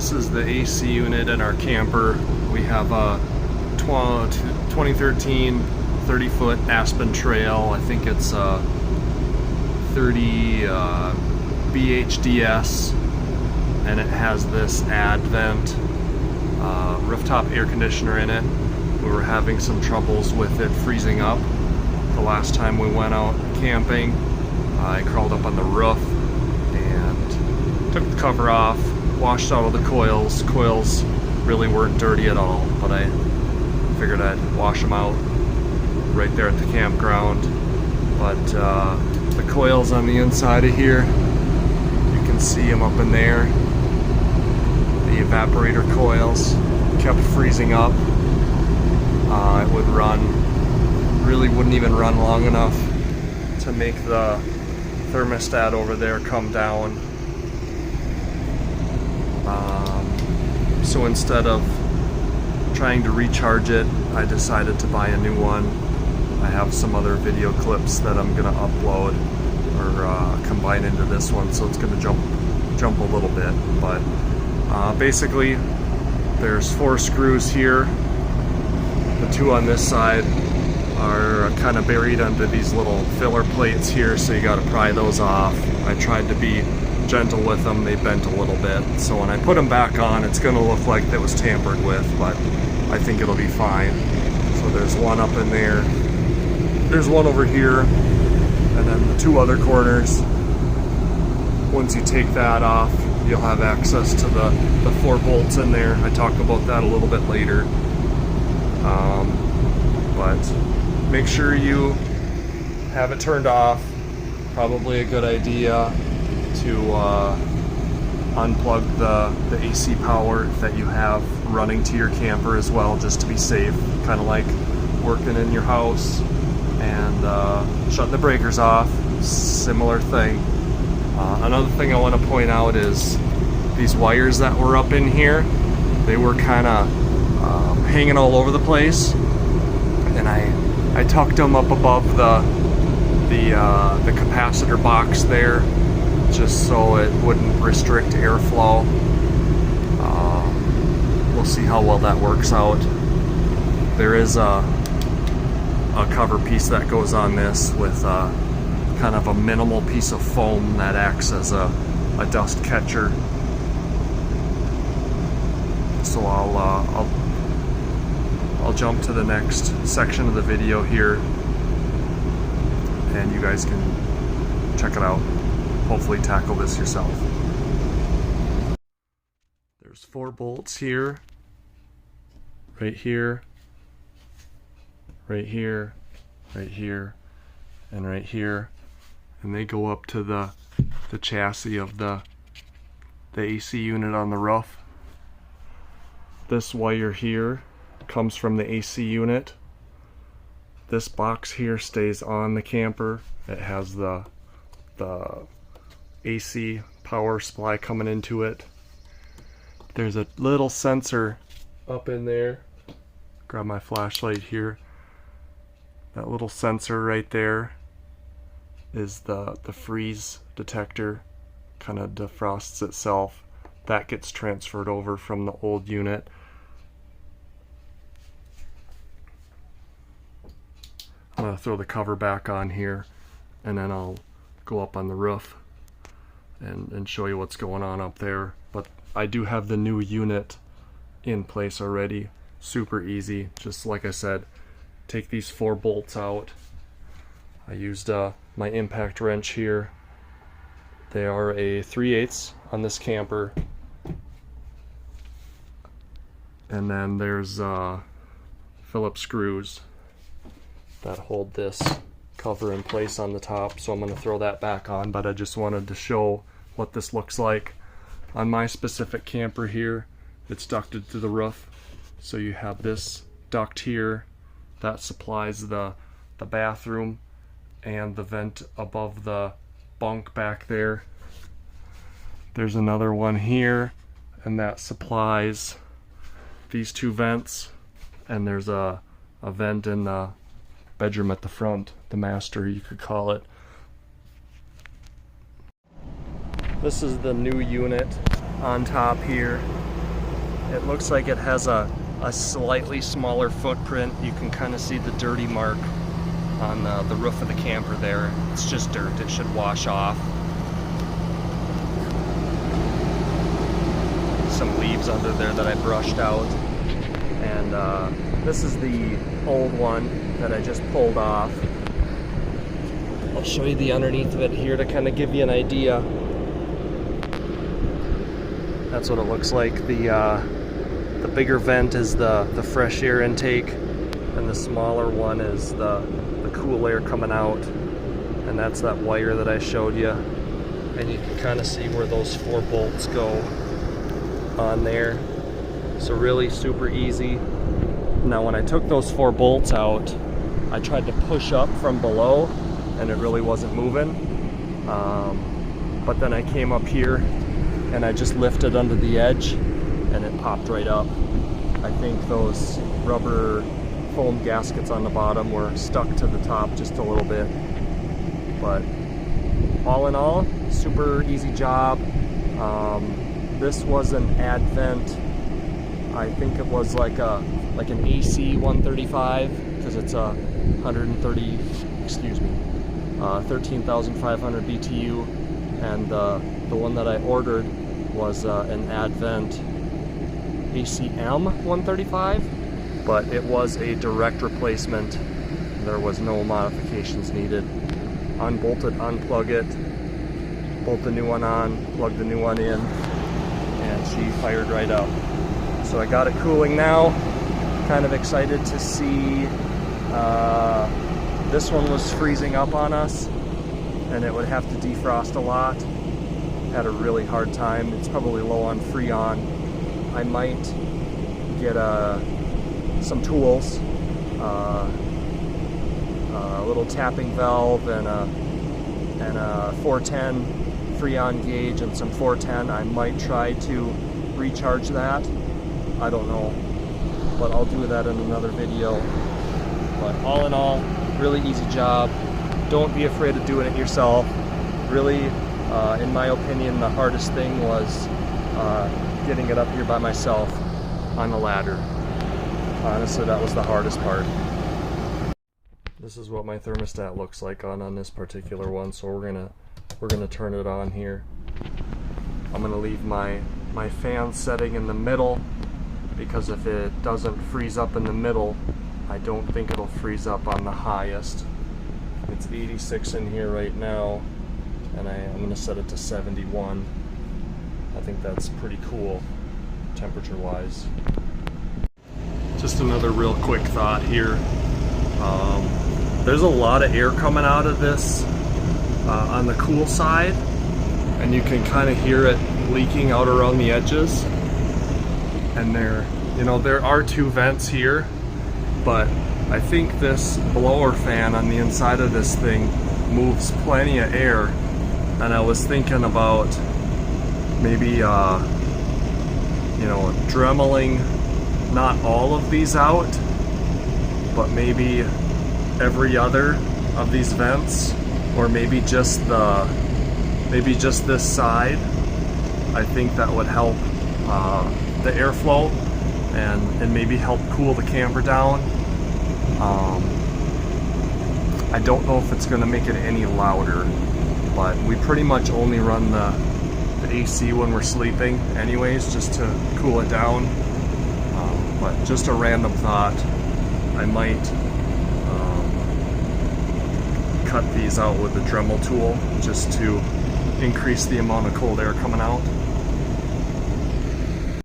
This is the AC unit in our camper. We have a 2013 30-foot Aspen trail. I think it's 30 BHDS, and it has this Advent rooftop air conditioner in it. We were having some troubles with it freezing up. The last time we went out camping, I crawled up on the roof and took the cover off, washed out all the coils. Coils really weren't dirty at all, but I figured I'd wash them out right there at the campground. But the coils on the inside of here, you can see them up in there. The evaporator coils kept freezing up. It would really wouldn't even run long enough to make the thermostat over there come down. So instead of trying to recharge it, I decided to buy a new one. I have some other video clips that I'm gonna upload or combine into this one, so it's gonna jump a little bit. But basically, there's 4 screws here. The 2 on this side are kind of buried under these little filler plates here, so you got to pry those off. I tried to be gentle with them. They bent a little bit, so when I put them back on, it's going to look like that was tampered with, but I think it'll be fine. So there's one up in there, there's one over here, and then the 2 other corners. Once you take that off, you'll have access to the 4 bolts in there. I talk about that a little bit later. But make sure you have it turned off. Probably a good idea to unplug the AC power that you have running to your camper as well, just to be safe, kind of like working in your house. And shutting the breakers off, similar thing. Another thing I want to point out is these wires that were up in here, they were kind of hanging all over the place, and I tucked them up above the capacitor box there, just so it wouldn't restrict airflow. We'll see how well that works out. There is a cover piece that goes on this with kind of a minimal piece of foam that acts as a dust catcher. So I'll jump to the next section of the video here, and you guys can check it out. Hopefully tackle this yourself. There's 4 bolts here, right here, right here, right here, and right here, and they go up to the chassis of the AC unit on the roof. This wire here comes from the AC unit. This box here stays on the camper. It has the AC power supply coming into it. There's a little sensor up in there. Grab my flashlight here. That little sensor right there is the freeze detector. Kind of defrosts itself. That gets transferred over from the old unit. I'm going to throw the cover back on here, and then I'll go up on the roof and show you what's going on up there. But I do have the new unit in place already. Super easy. Just like I said, take these 4 bolts out. I used my impact wrench here. They are a 3/8 on this camper. And then there's Phillips screws that hold this cover in place on the top, so I'm going to throw that back on, but I just wanted to show what this looks like. On my specific camper here, it's ducted to the roof, so you have this duct here that supplies the bathroom and the vent above the bunk back there. There's another one here, and that supplies these 2 vents, and there's a vent in the bedroom at the front, the master you could call it. This is the new unit on top here. It looks like it has a slightly smaller footprint. You can kind of see the dirty mark on the roof of the camper there. It's just dirt, it should wash off. Some leaves under there that I brushed out. And this is the old one that I just pulled off. I'll show you the underneath of it here to kind of give you an idea. That's what it looks like. The bigger vent is the fresh air intake, and the smaller one is the cool air coming out. And that's that wire that I showed you. And you can kind of see where those 4 bolts go on there. So really super easy. Now when I took those 4 bolts out, I tried to push up from below and it really wasn't moving. But then I came up here and I just lifted under the edge and it popped right up. I think those rubber foam gaskets on the bottom were stuck to the top just a little bit. But all in all, super easy job. This was an Advent, I think it was like an AC135, because it's a 13,500 BTU, and the one that I ordered was an Advent ACM135, but it was a direct replacement. There was no modifications needed. Unbolted, unplug it, bolt the new one on, plug the new one in, and she fired right up. So I got it cooling now. Kind of excited to see. This one was freezing up on us and it would have to defrost a lot. Had a really hard time. It's probably low on Freon. I might get some tools, a little tapping valve and a 410 Freon gauge and some 410. I might try to recharge that. I don't know, but I'll do that in another video. But all in all, really easy job. Don't be afraid of doing it yourself. Really, in my opinion, the hardest thing was getting it up here by myself on the ladder. Honestly, that was the hardest part. This is what my thermostat looks like on this particular one, so we're gonna turn it on here. I'm gonna leave my fan setting in the middle, because if it doesn't freeze up in the middle, I don't think it'll freeze up on the highest. It's 86 in here right now, and I'm gonna set it to 71. I think that's pretty cool, temperature-wise. Just another real quick thought here. There's a lot of air coming out of this on the cool side, and you can kind of hear it leaking out around the edges. And there are 2 vents here, but I think this blower fan on the inside of this thing moves plenty of air. And I was thinking about maybe dremeling not all of these out, but maybe every other of these vents, or maybe just this side. I think that would help the airflow and maybe help cool the camper down. I don't know if it's going to make it any louder, but we pretty much only run the AC when we're sleeping anyways, just to cool it down. But just a random thought, I might cut these out with the Dremel tool just to increase the amount of cold air coming out.